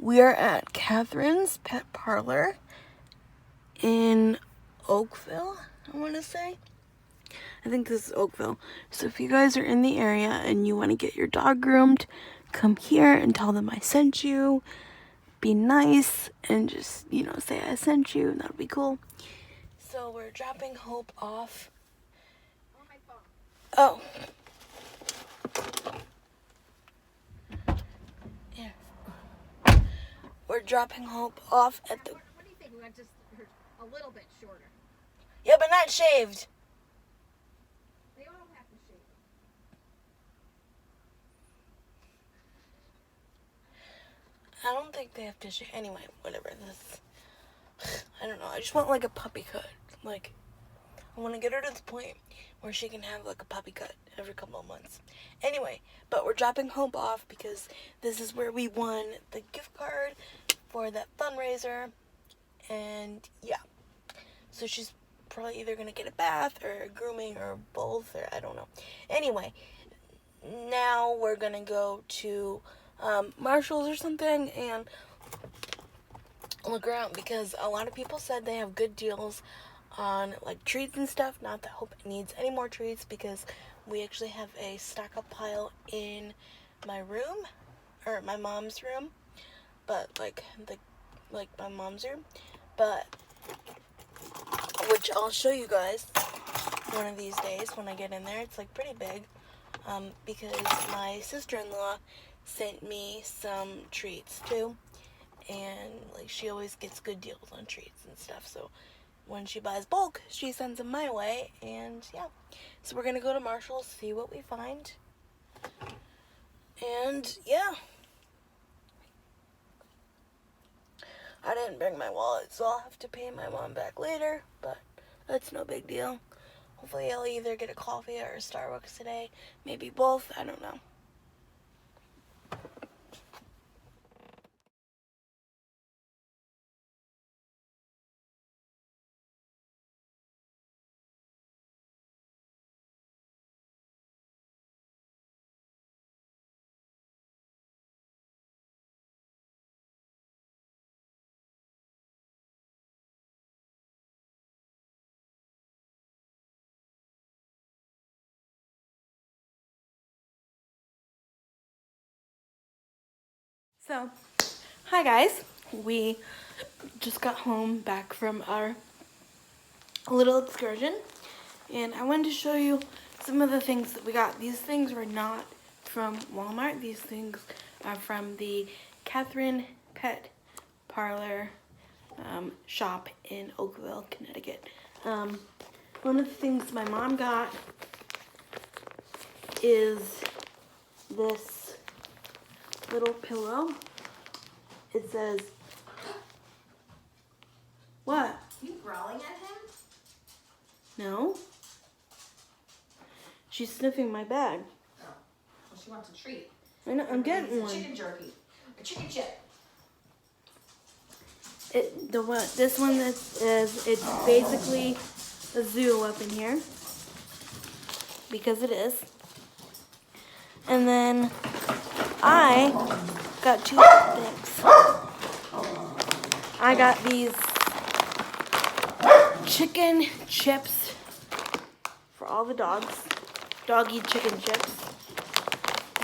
We are at Catherine's Pet Parlor in Oakville, I want to say. I think this is Oakville. So if you guys are in the area and you want to get your dog groomed, come here and tell them I sent you. Be nice and just, say I sent you. That'll be cool. So we're dropping Hope off. Oh. Yeah. We're dropping Hope off at the... What do you think? We went just a little bit shorter. Yeah, but not shaved. They all have to shave. I don't think they have to shave. Anyway, whatever. I don't know. I just want like a puppy cut. Like, I want to get her to the point where she can have like a puppy cut every couple of months. Anyway, but we're dropping Hope off because this is where we won the gift card for that fundraiser. And yeah. So she's probably either going to get a bath or a grooming or both, or I don't know. Anyway, now we're going to go to Marshall's or something and look around because a lot of people said they have good deals on like treats and stuff. Not that Hope needs any more treats because we actually have a stock up pile in my room, or my mom's room, but like my mom's room, but which I'll show you guys one of these days when I get in there. It's like pretty big because my sister-in-law sent me some treats too, and like she always gets good deals on treats and stuff, so when she buys bulk she sends them my way. And yeah, so we're gonna go to Marshall's, see what we find, and yeah, I didn't bring my wallet, so I'll have to pay my mom back later, but that's no big deal. Hopefully I'll either get a coffee or a Starbucks today, maybe both, I don't know. So, hi guys. We just got home back from our little excursion, and I wanted to show you some of the things that we got. These things were not from Walmart. These things are from the Catherine Pet Parlor shop in Oakville, Connecticut. One of the things my mom got is this little pillow. It says, what? You growling at him? No. She's sniffing my bag. Oh. Well, she wants a treat. I know, I'm getting one. Chicken jerky. A chicken chip. This one that says it's basically a zoo up in here. Because it is. And then I got two things. I got these chicken chips for all the dogs. Doggy chicken chips.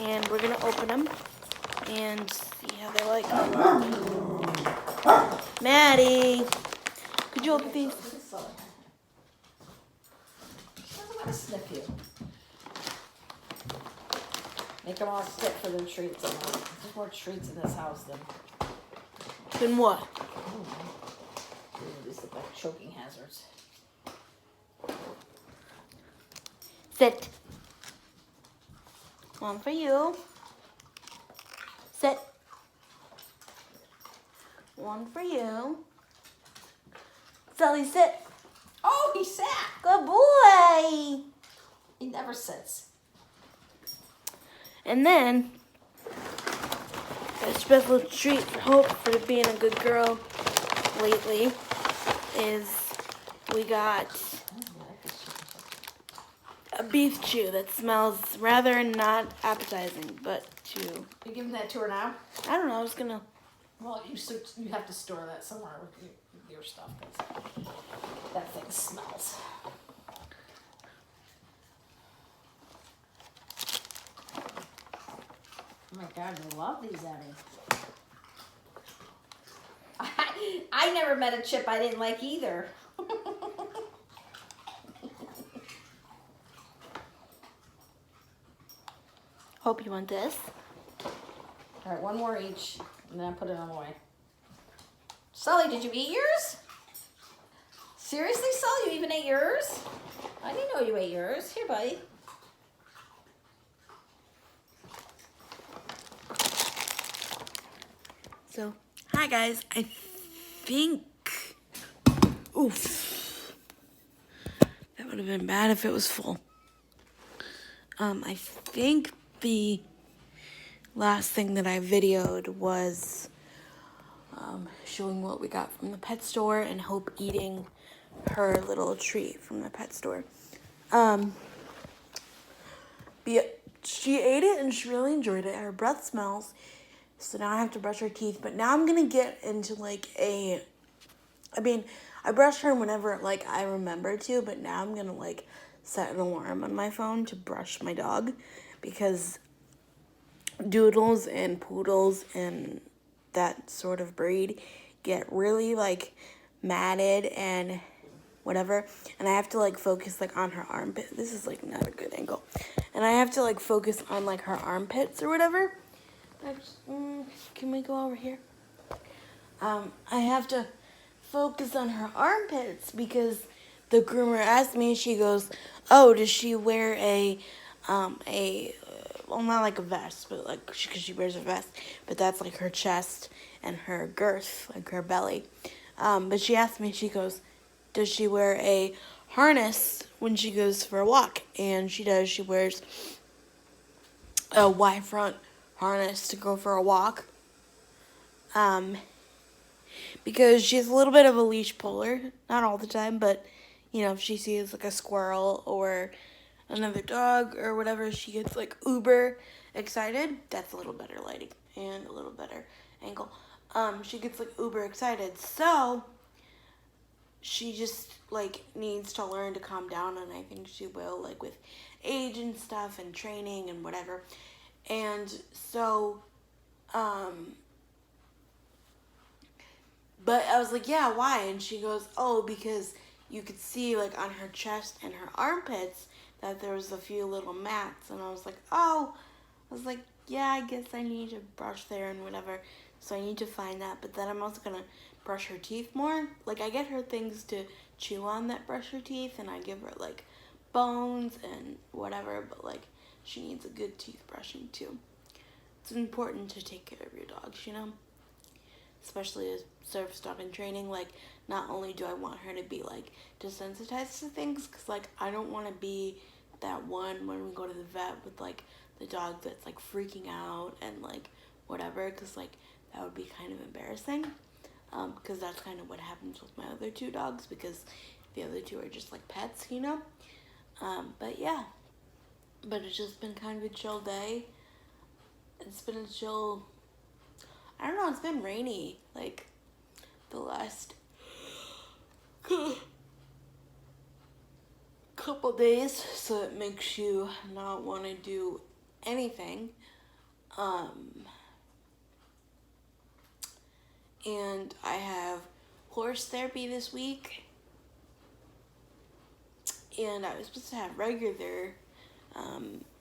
And we're going to open them and see how they like them. Maddie, could you open these? She doesn't want to sniff you. Make them all stick for the treats. There's more treats in this house than... Then what? These look like choking hazards. Sit. One for you. Sit. One for you. Sully, sit. Oh, he sat. Good boy. He never sits. And then, a special treat for Hope for being a good girl lately is we got a beef chew that smells rather not appetizing, but chew. You giving that to her now? I don't know, I was gonna Well, you have to store that somewhere with your stuff, because that thing smells. Oh my God, I love these, Abby. I never met a chip I didn't like either. Hope you want this. All right, one more each, and then I put it on the way. Sully, did you eat yours? Seriously, Sully, you even ate yours? I didn't know you ate yours. Here, buddy. So, hi guys. I think... Oof. That would have been bad if it was full. I think the last thing that I videoed was showing what we got from the pet store and Hope eating her little treat from the pet store. She ate it and she really enjoyed it. Her breath smells, so now I have to brush her teeth. But now I'm gonna get into I brush her whenever I remember to, but now I'm gonna set an alarm on my phone to brush my dog, because doodles and poodles and that sort of breed get really matted and whatever, and I have to focus on her armpit. This is not a good angle, and I have to focus on her armpits or whatever. Can we go over here? I have to focus on her armpits because the groomer asked me. She goes, "Oh, does she wear well, not like a vest, but because she wears a vest, but that's her chest and her girth, her belly." But she asked me. She goes, "Does she wear a harness when she goes for a walk?" And she does. She wears a Y front harness to go for a walk. Because she's a little bit of a leash puller, not all the time, but if she sees a squirrel or another dog or whatever, she gets uber excited. That's a little better lighting and a little better angle. She gets uber excited, so she just needs to learn to calm down, and I think she will with age and stuff and training and whatever. And so but I was like, "Yeah, why?" And she goes, "Oh, because you could see on her chest and her armpits that there was a few little mats." And I was like, "Oh." I was like, "Yeah, I guess I need to brush there and whatever." So I need to find that. But then I'm also gonna brush her teeth more. I get her things to chew on that brush her teeth, and I give her bones and whatever, but she needs a good teeth brushing too. It's important to take care of your dogs, especially as service dog in training. Not only do I want her to be desensitized to things, because I don't want to be that one when we go to the vet with the dog that's freaking out and whatever, because that would be kind of embarrassing, because that's kind of what happens with my other two dogs, because the other two are just pets, but yeah, but it's just been kind of a chill day. It's been a chill, I don't know, it's been rainy the last couple days, so it makes you not want to do anything. And I have horse therapy this week, and I was supposed to have regular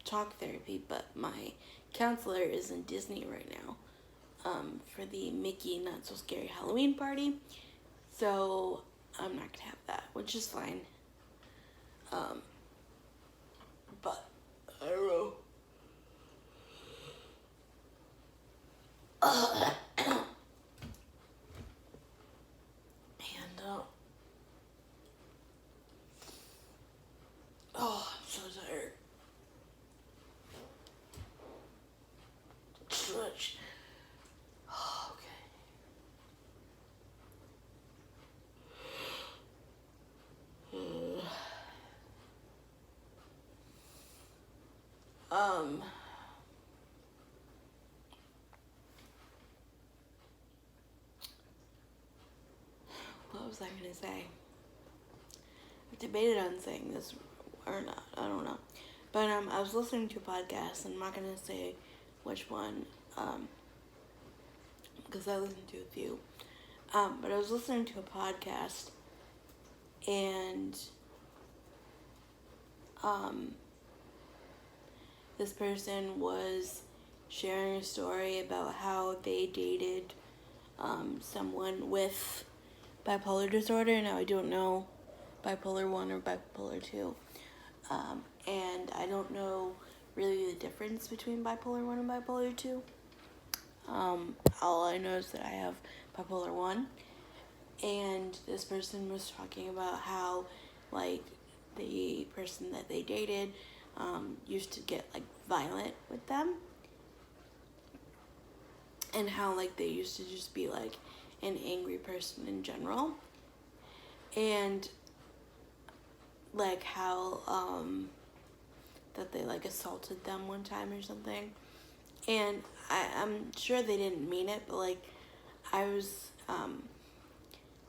talk therapy, but my counselor is in Disney right now for the Mickey Not So Scary Halloween party, so I'm not gonna have that, which is fine. But I don't know. And oh, I'm so tired. Stretch. Oh, okay. was I gonna say? I debated on saying this or not. I don't know. But I was listening to a podcast, and I'm not gonna say which one, because I listened to a few. But I was listening to a podcast, and this person was sharing a story about how they dated someone with bipolar disorder. Now, I don't know bipolar 1 or bipolar 2. And I don't know really the difference between bipolar 1 and bipolar 2. All I know is that I have bipolar 1. And this person was talking about how, like, the person that they dated used to get, like, violent with them. And how, like, they used to just be, like, an angry person in general. And, like, how, that they, like, assaulted them one time or something. And I'm sure they didn't mean it, but, like, I was,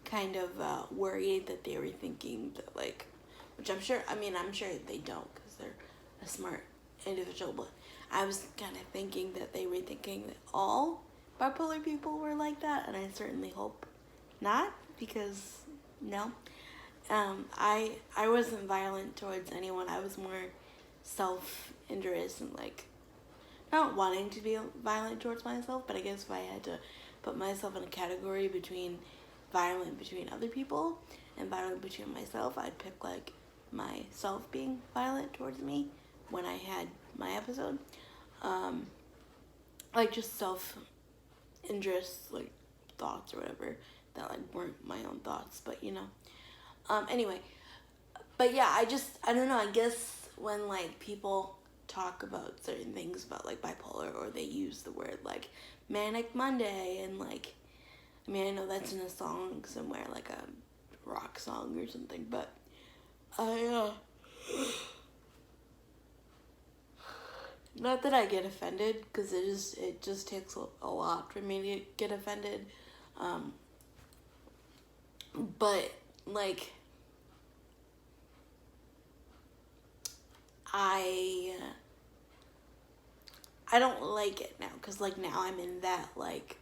kind of, worried that they were thinking that, like, which I'm sure they don't, because they're a smart individual, but I was kind of thinking that they were thinking that all bipolar people were like that, and I certainly hope not, because, no. I wasn't violent towards anyone. I was more self-injurious and, like, not wanting to be violent towards myself, but I guess if I had to put myself in a category between violent between other people and violent between myself, I'd pick, like, myself being violent towards me when I had my episode. Like, just self-injurious, like, thoughts or whatever that, like, weren't my own thoughts, but, you know. Anyway, but yeah, I don't know, I guess when, like, people talk about certain things about, like, bipolar, or they use the word, like, Manic Monday, and, like, I mean, I know that's in a song somewhere, like a rock song or something, but not that I get offended, because it just takes a lot for me to get offended, but, like, I don't like it now, because, like, now I'm in that, like,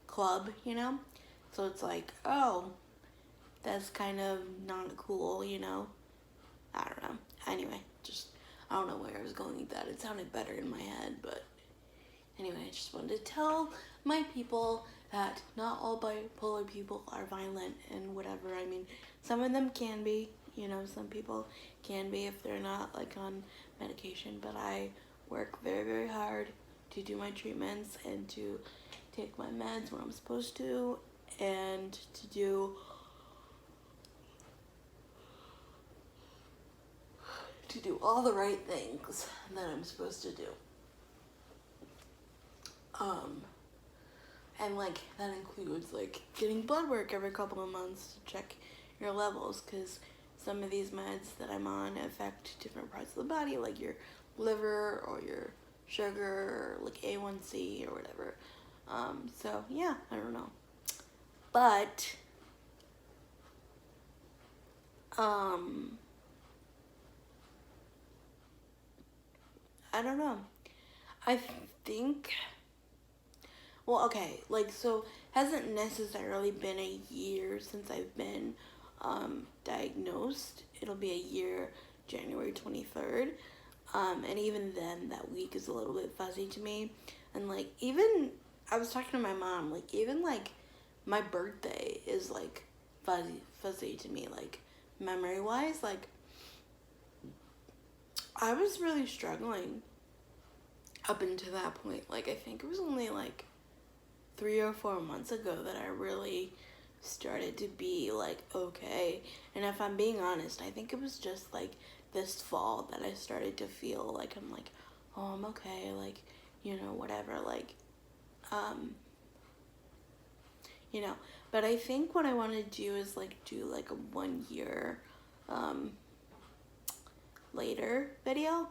club, you know, so it's like, oh, that's kind of not cool, you know, I don't know, anyway, I don't know where I was going with that, it sounded better in my head, but anyway, I just wanted to tell my people that not all bipolar people are violent and whatever. I mean, some of them can be, you know, some people can be if they're not, like, on medication, but I work very, very hard to do my treatments and to take my meds when I'm supposed to, and to do all the right things that I'm supposed to do. And, like, that includes, like, getting blood work every couple of months to check your levels, because some of these meds that I'm on affect different parts of the body, like your liver or your sugar, or, like, A1C or whatever. So, yeah, I don't know. But, I don't know. I think, well, okay, like, so, hasn't necessarily been a year since I've been, diagnosed. It'll be a year, January 23rd. And even then, that week is a little bit fuzzy to me. And, like, even, I was talking to my mom, like, even, like, my birthday is, like, fuzzy to me, like, memory-wise. Like, I was really struggling up until that point. Like, I think it was only, like, 3 or 4 months ago that I really started to be, like, okay. And if I'm being honest, I think it was just, like, this fall that I started to feel like I'm like, oh, I'm okay, like, you know, whatever, like, you know. But I think what I want to do is, like, do, like, a 1 year later video.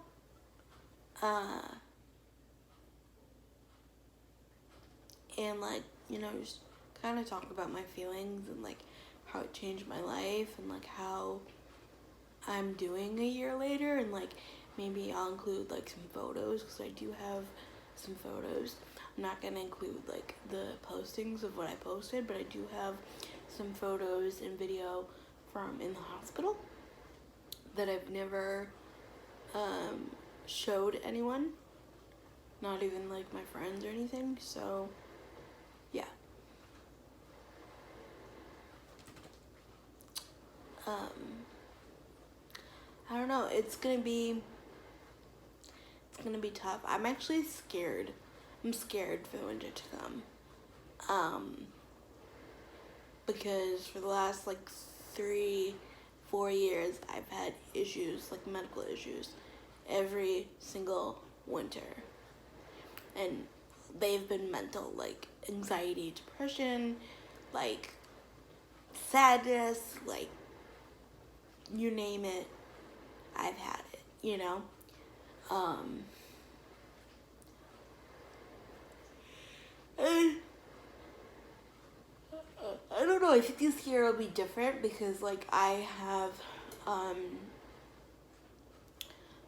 And, like, you know, just kind of talk about my feelings and like how it changed my life and like how I'm doing a year later, and like maybe I'll include like some photos because I do have some photos. I'm not gonna include like the postings of what I posted, but I do have some photos and video from in the hospital that I've never showed anyone, not even like my friends or anything. So yeah. I don't know, it's gonna be tough. I'm actually scared. I'm scared for the winter to come. Because for the last like 3-4 years I've had issues, like medical issues, every single winter. And they've been mental, like anxiety, depression, like sadness, like you name it, I've had it, you know? And I don't know, I think this year will be different because like I have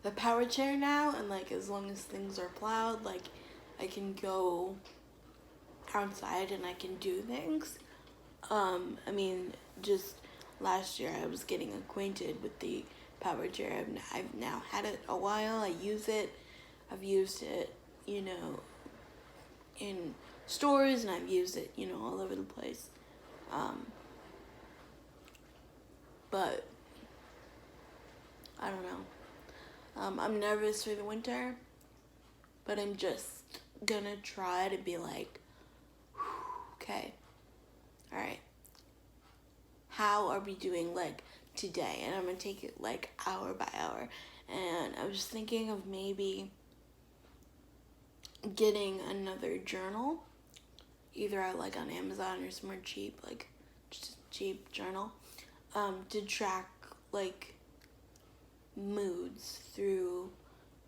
the power chair now, and like as long as things are plowed, like I can go outside and I can do things. I mean, just last year I was getting acquainted with the power chair. I've now had it a while. I use it. I've used it, you know, in stores, and I've used it, you know, all over the place. But I don't know. I'm nervous for the winter, but I'm just gonna try to be like, okay, all right, how are we doing like today? And I'm gonna take it like hour by hour. And I was thinking of maybe getting another journal, either like on Amazon or somewhere cheap, like just a cheap journal, to track like moods through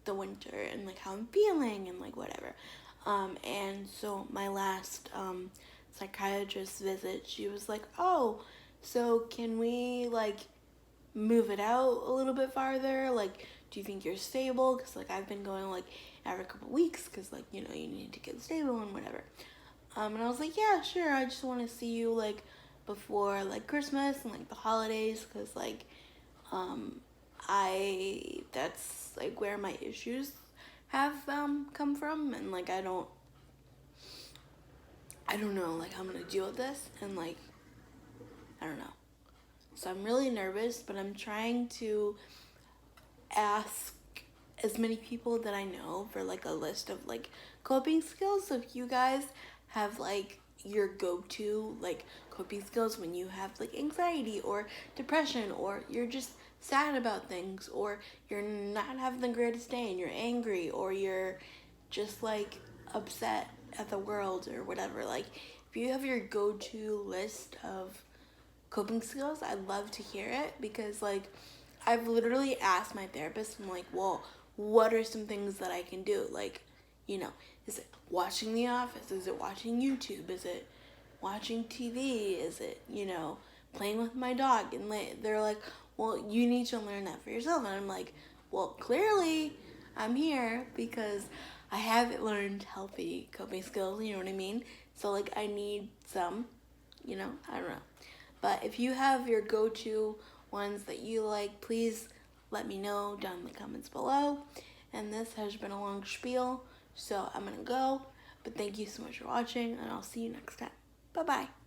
the winter and like how I'm feeling and like whatever. And so my last psychiatrist visit, she was like, oh, so can we like move it out a little bit farther? Like, do you think you're stable? Because like I've been going like every couple weeks because like, you know, you need to get stable and whatever. And I was like, yeah, sure, I just want to see you like before like Christmas and like the holidays, because like that's like where my issues have come from, and like I don't know like how I'm gonna deal with this, and like I don't know. So I'm really nervous, but I'm trying to ask as many people that I know for like a list of like coping skills. So if you guys have like your go-to like coping skills when you have like anxiety or depression, or you're just sad about things, or you're not having the greatest day and you're angry, or you're just like upset at the world or whatever, like if you have your go-to list of coping skills, I'd love to hear it, because like I've literally asked my therapist, I'm like, well, what are some things that I can do? Like, you know, is it watching The Office? Is it watching YouTube? Is it watching TV? Is it, you know, playing with my dog? And they're like, well, you need to learn that for yourself. And I'm like, well, clearly I'm here because I haven't learned healthy coping skills, you know what I mean? So like I need some, you know, I don't know. But if you have your go-to ones that you like, please let me know down in the comments below. And this has been a long spiel, so I'm gonna go. But thank you so much for watching, and I'll see you next time. Bye-bye.